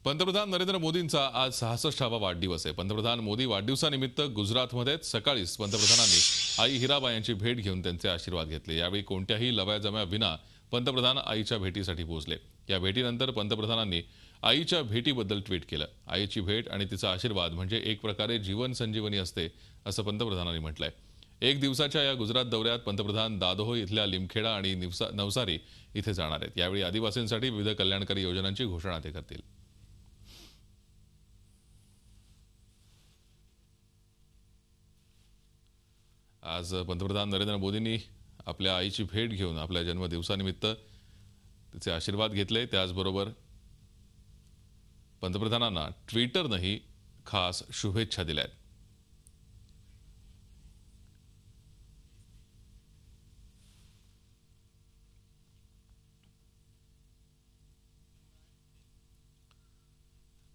पंतप्रधान नरेंद्र मोदींचा आज 66वा वाढदिवस आहे। पंतप्रधान मोदी वाढदिवसानिमित्त गुजरातमध्ये सकाळीच पंतप्रधानांनी आई हिराबा यांची भेट घेऊन त्यांचे आशीर्वाद घेतले। यावेळी कोणत्याही लवाजम्या विना पंतप्रधान आईच्या भेटीसाठी पोहोचले। या भेटीनंतर पंतप्रधानांनी आईच्या भेटीबद्दल ट्विट केलं। आईची भेट आणि तिचा आशीर्वाद म्हणजे एक प्रकारे जीवन संजीवनी असते असं पंतप्रधानांनी म्हटलंय। एक दिवसाच्या या गुजरात दौऱ्यात पंतप्रधान दादोह इथल्या लिमखेडा आणि नवसारी इथे जाणार आहेत। यावेळी आदिवासींसाठी विविध कल्याणकारी योजनांची घोषणा ते करतील। आज पंतप्रधान नरेंद्र मोदींनी आपल्या आईची भेट घेऊन आपल्या जन्मदिवसानिमित्त तिचे आशीर्वाद घेतले। त्याचबरोबर पंतप्रधानांना ट्विटरनेही खास शुभेच्छा दिल्या।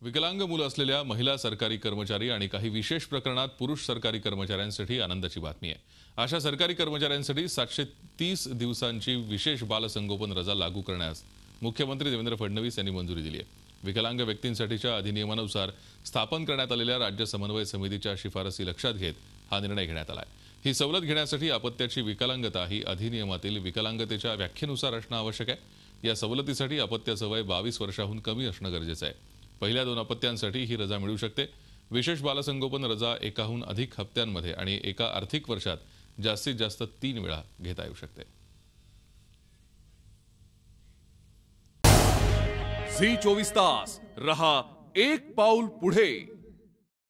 विकलांग मुलं असलेल्या महिला सरकारी कर्मचारी आणि काही विशेष प्रकरणात पुरुष सरकारी कर्मचाऱ्यांसाठी आनंदाची बातमी आहे। अशा सरकारी कर्मचाऱ्यांसाठी 730 दिवसांची विशेष बालसंगोपन रजा लागू करण्यास मुख्यमंत्री देवेंद्र फडणवीस यांनी मंजुरी दिली आहे। विकलांग व्यक्तींसाठीच्या अधिनियमानुसार स्थापन करण्यात आलेल्या राज्य समन्वय समितीच्या शिफारसी लक्षात घेत हा निर्णय घेण्यात आला आहे। ही सवलत घेण्यासाठी अपत्याची विकलांगता ही अधिनियमातील विकलांगतेच्या व्याख्येनुसार असणं आवश्यक आहे। या सवलतीसाठी अपत्याचं वय 22 वर्षांहून कमी असणं गरजेचं आहे। पहिल्या 2 अपत्यांसाठी ही रजा मिळू शकते। विशेष बालसंगोपन रजा एकाहून अधिक हप्त्यांमध्ये आणि एका आर्थिक वर्षात जास्तीत जास्त 3 वेळा घेता येऊ शकते। झी 24 तास रहा एक पाऊल पुढे।